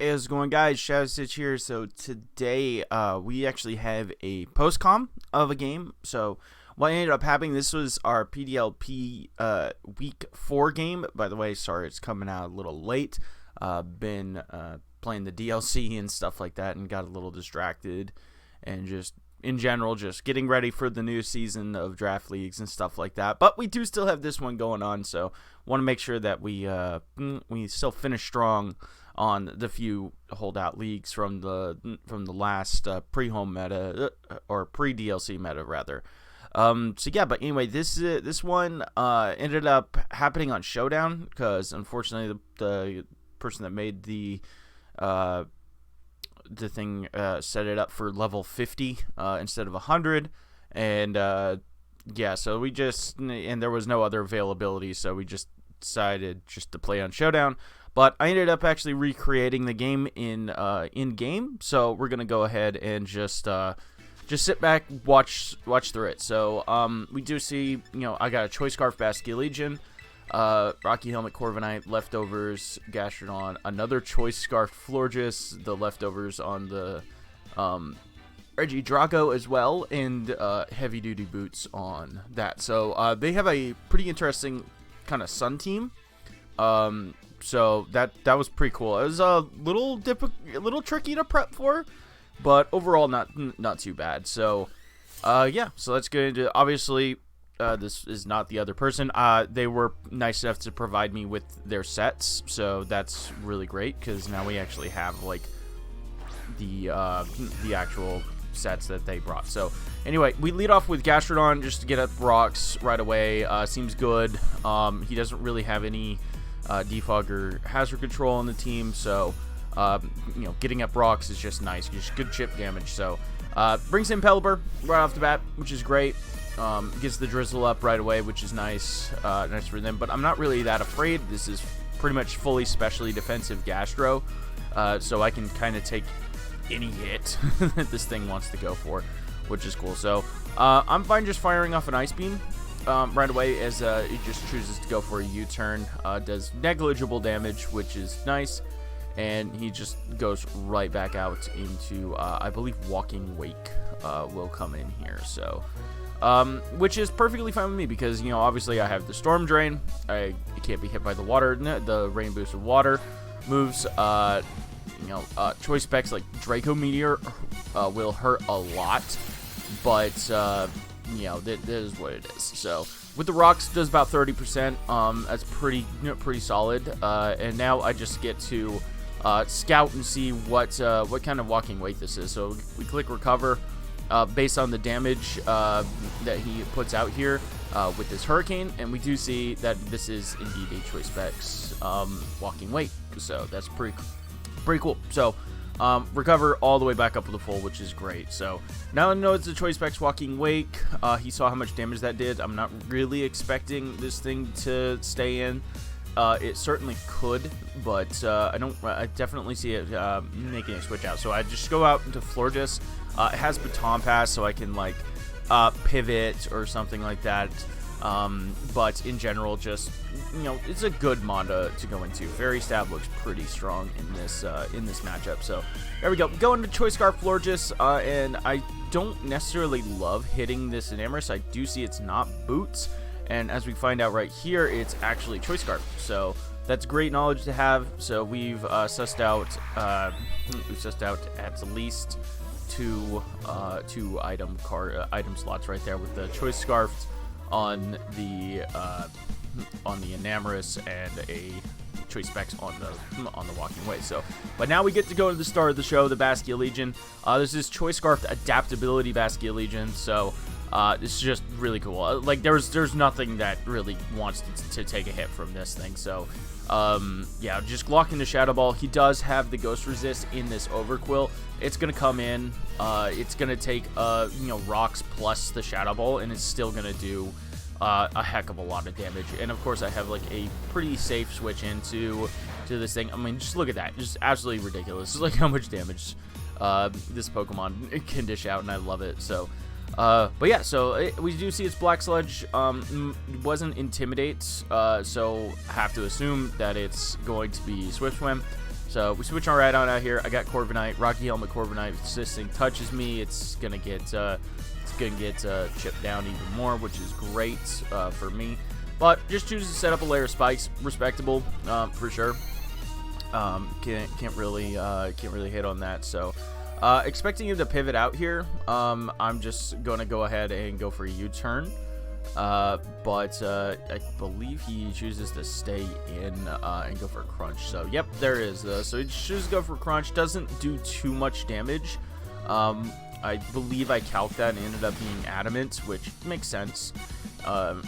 Hey, how's it going, guys? Shadow Stitch here. So today we actually have a post-com of a game. So what ended up happening, this was our PDLP week 4 game. By the way, sorry it's coming out a little late. Been playing the DLC and stuff like that and got a little distracted, and just in general just getting ready for the new season of draft leagues and stuff like that. But we do still have this one going on, so want to make sure that we still finish strong on the few holdout leagues from the last pre-home meta or pre-DLC meta rather. So yeah, but anyway, this one ended up happening on Showdown because unfortunately the person that made the thing set it up for level 50 instead of 100, and yeah, so we just, and there was no other availability, so we just decided just to play on Showdown. But I ended up actually recreating the game in game, so we're gonna go ahead and just sit back, watch through it. So we do see, I got a Choice Scarf BASCULEGION, Rocky Helmet Corviknight, leftovers Gastrodon, another Choice Scarf Florges, the leftovers on the Regidrago as well, and heavy duty boots on that. So they have a pretty interesting kind of sun team. So that was pretty cool. It was a little tricky to prep for, but overall not too bad. So yeah, so let's get into, obviously this is not the other person. They were nice enough to provide me with their sets, so that's really great because now we actually have like the actual sets that they brought. So anyway, we lead off with Gastrodon just to get up rocks right away. Seems good. He doesn't really have any defog or hazard control on the team, so getting up rocks is just nice, just good chip damage. So brings in Pelipper right off the bat, which is great. Gets the drizzle up right away, which is nice for them, but I'm not really that afraid. This is pretty much fully specially defensive Gastro, so I can kind of take any hit that this thing wants to go for, which is cool. So I'm fine just firing off an Ice Beam right away, as it just chooses to go for a U-turn. Does negligible damage, which is nice, and he just goes right back out into I believe Walking Wake will come in here. So which is perfectly fine with me because obviously I have the Storm Drain. I can't be hit by the water, the Rain Boosted Water moves. Choice specs like Draco Meteor will hurt a lot, but that is what it is. So with the rocks, does about 30%. That's pretty solid. And now I just get to scout and see what kind of walking weight this is. So we click recover based on the damage that he puts out here with this hurricane, and we do see that this is indeed a choice specs walking weight. So that's pretty cool. So recover all the way back up to the full, which is great. So now I know it's a choice specs walking wake. He saw how much damage that did. I'm not really expecting this thing to stay in. It certainly could, but I definitely see it making a switch out. So I just go out into Florges. It has Baton Pass, so I can like pivot or something like that. But in general, just it's a good Monda to go into. Fairy Stab looks pretty strong in this matchup. So there we go. Go into Choice Scarf Florges, and I don't necessarily love hitting this Enamorous. I do see it's not boots, and as we find out right here, it's actually Choice Scarf. So that's great knowledge to have. So we've sussed out at least two item slots right there with the Choice Scarf on the Enamorous and a choice specs on the Walking Way. So, but now we get to go to the start of the show, the BASCULEGION. This is Choice Scarf Adaptability BASCULEGION. So this is just really cool. Like there's nothing that really wants to take a hit from this thing. So yeah, just lock into Shadow Ball. He does have the Ghost Resist in this Overquill. It's gonna come in. It's gonna take rocks plus the Shadow Ball, and it's still gonna do a heck of a lot of damage. And of course, I have like a pretty safe switch into this thing. I mean, just look at that, just absolutely ridiculous. It's like how much damage this Pokemon can dish out, and I love it. So But yeah, so we do see it's Black Sludge. Wasn't Intimidate, so have to assume that it's going to be Swift Swim. So we switch right on out here. I got Corviknight, Rocky Helmet Corviknight. If this thing touches me, it's gonna get chipped down even more, which is great for me. But just choose to set up a layer of spikes, respectable for sure. Can't really hit on that. So expecting him to pivot out here. I'm just gonna go ahead and go for a U-turn. But I believe he chooses to stay in and go for a crunch. So yep, there is. So he chooses to go for crunch. Doesn't do too much damage. I believe I calced that and ended up being adamant, which makes sense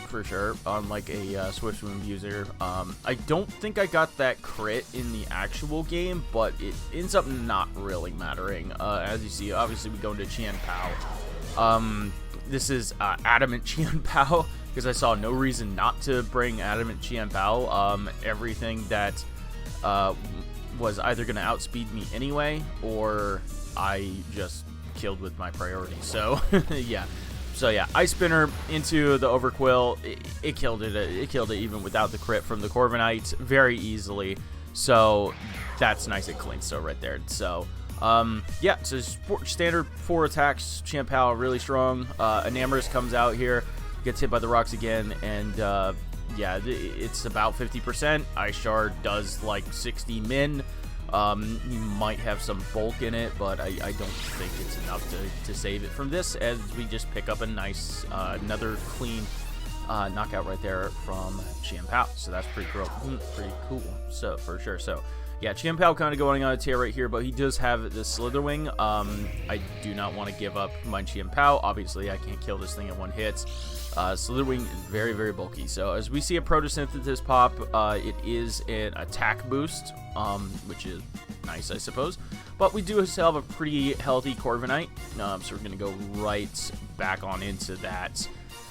for sure. Unlike a Swift Swim user, I don't think I got that crit in the actual game, but it ends up not really mattering. As you see, obviously we go into Qian Pao. This is Adamant Qian Pao, because I saw no reason not to bring Adamant Qian Pao. Everything that was either going to outspeed me anyway, or I just killed with my priority. So yeah. So yeah, Ice Spinner into the Overquill. It killed it. It killed it even without the crit from the Corviknight very easily. So that's nice and clean. So right there. So yeah, so standard 4 attacks. Qian Pao really strong. Enamorous comes out here, gets hit by the rocks again, and yeah, it's about 50%. Ice Shard does like 60 min. You might have some bulk in it, but I don't think it's enough to save it from this, as we just pick up a nice another clean knockout right there from Qian Pao. So that's pretty cool. So for sure. So yeah, Qian Pao kind of going on a tear right here, but he does have the Slither Wing. I do not want to give up my Qian Pao. Obviously, I can't kill this thing in one hit. Slither Wing is very, very bulky. So as we see a Protosynthesis pop, it is an attack boost, which is nice, I suppose. But we do still have a pretty healthy Corviknight, so we're going to go right back on into that.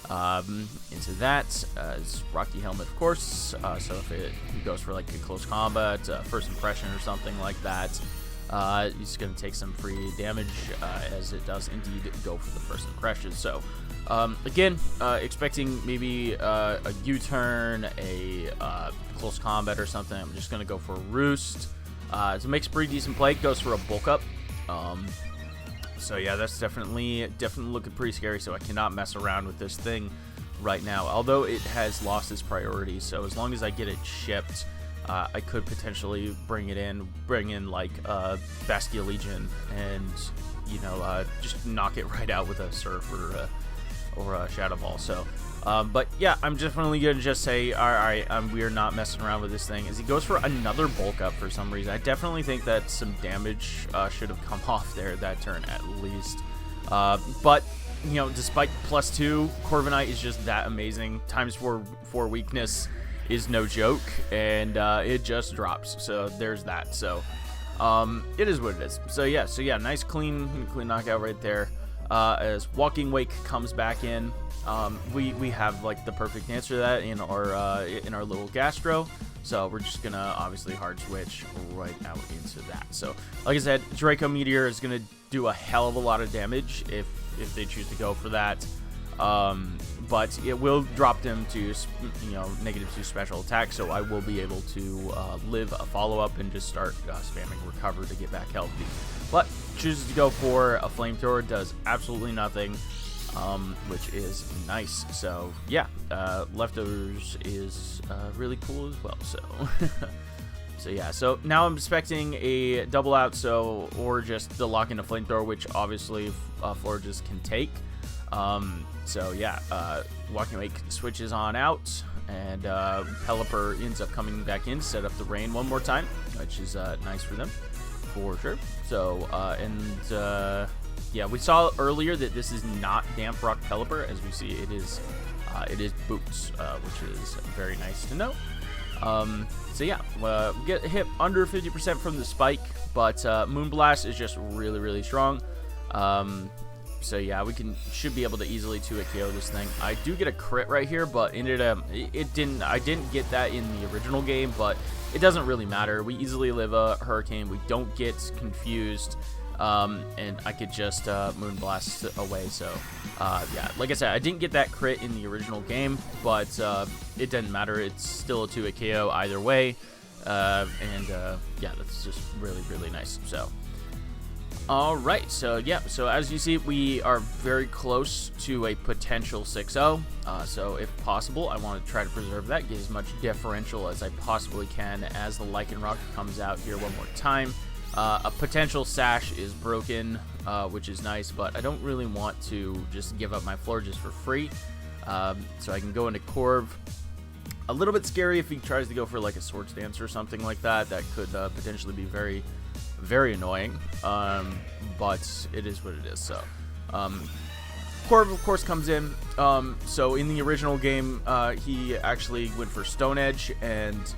As Rocky Helmet, of course. So if it goes for like a close combat, first impression or something like that, it's going to take some free damage, as it does indeed go for the first impression. So again, expecting maybe a U-turn, a close combat or something. I'm just going to go for a Roost. It makes pretty decent play. Goes for a bulk up. So yeah, that's definitely looking pretty scary. So I cannot mess around with this thing right now. Although it has lost its priority, so as long as I get it shipped, I could potentially bring in like BASCULEGION, and you know, just knock it right out with a Surf or a Shadow Ball. So. But yeah, I'm definitely going to just say, alright, we are not messing around with this thing. As he goes for another bulk up for some reason. I definitely think that some damage should have come off there that turn at least. But, you know, despite +2, Corviknight is just that amazing. ×4 weakness is no joke, and it just drops. So there's that. So it is what it is. So yeah, nice clean knockout right there. As Walking Wake comes back in. We have like the perfect answer to that in our little Gastro, so we're just gonna obviously hard switch right out into that. So like I said, Draco Meteor is gonna do a hell of a lot of damage if they choose to go for that, but it will drop them to, you know, -2 special attack, so I will be able to live a follow-up and just start spamming Recover to get back healthy. But chooses to go for a Flamethrower, does absolutely nothing. Which is nice. So yeah, Leftovers is really cool as well. So so yeah, so now I'm expecting a double out, so or just the lock into Flamethrower, which obviously Forages can take. So yeah, Walking Wake switches on out, and Pelipper ends up coming back in to set up the rain one more time, which is nice for them for sure. So yeah, we saw earlier that this is not Damp Rock Pelipper. As we see, it is Boots, which is very nice to know. So yeah, get hit under 50% from the spike, but Moonblast is just really, really strong. So yeah, should be able to easily 2-hit KO this thing. I do get a crit right here, but I didn't get that in the original game, but it doesn't really matter. We easily live a Hurricane. We don't get confused. and I could just Moonblast away. So yeah, like I said, I didn't get that crit in the original game, but it didn't matter. It's still a 2-hit KO either way, and yeah, that's just really, really nice. So alright, so yeah, so as you see, we are very close to a potential 6-0, so if possible, I want to try to preserve that, get as much differential as I possibly can as the Lycanroc comes out here one more time. A potential Sash is broken, which is nice, but I don't really want to just give up my floor just for free, so I can go into Corv. A little bit scary if he tries to go for like a Swords Dance or something like that. That could potentially be very, very annoying, but it is what it is. So Corv, of course, comes in. So in the original game, he actually went for Stone Edge and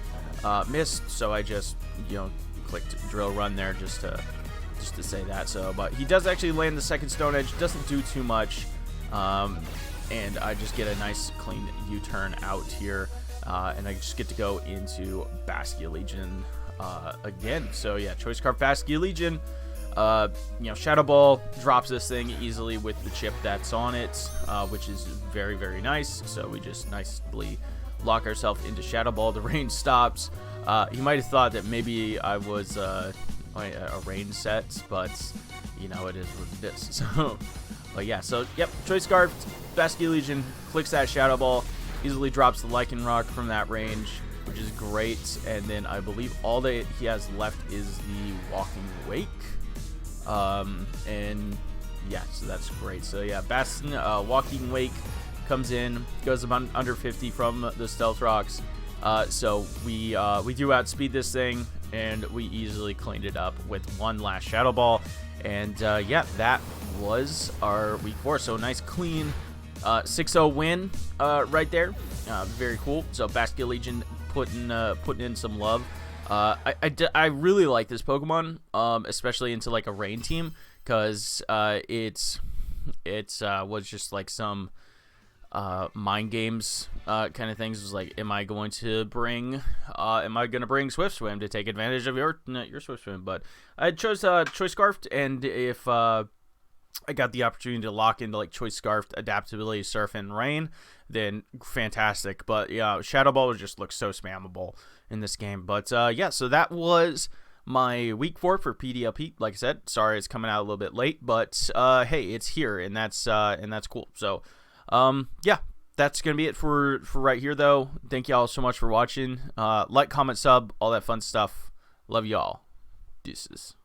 missed, so I just, you know, clicked Drill Run there just to say that. So, but he does actually land the second Stone Edge, doesn't do too much, and I just get a nice clean U-turn out here, and I just get to go into Basculegion again. So yeah, Choice Scarf Basculegion, you know, Shadow Ball drops this thing easily with the chip that's on it, which is very, very nice. So we just nicely lock ourselves into Shadow Ball. The rain stops. He might have thought that maybe I was a rain set, but you know, it is what it is. So, but yeah, so yep, Choice Scarf Basculegion clicks that Shadow Ball, easily drops the Lycanroc from that range, which is great. And then I believe all that he has left is the Walking Wake. And yeah, so that's great. So yeah, Walking Wake comes in, goes about under 50 from the Stealth Rocks. So we do outspeed this thing, and we easily cleaned it up with one last Shadow Ball. And yeah, that was our week 4. So nice clean 6-0 win right there. Very cool. So Basculegion putting in some love. I really like this Pokemon, especially into like a rain team, because it was just like some mind games kind of things. It was like, am I going to bring Swift Swim to take advantage of your Swift Swim? But I chose Choice Scarfed, and if I got the opportunity to lock into like Choice Scarfed, Adaptability, Surf, and Rain, then fantastic. But yeah, Shadow Ball just looks so spammable in this game. But yeah, so that was my week 4 for PDLP. Like I said, sorry it's coming out a little bit late, but hey, it's here, and that's cool. So yeah, that's gonna be it for right here, though. Thank y'all so much for watching. Like, comment, sub, all that fun stuff. Love y'all. Deuces.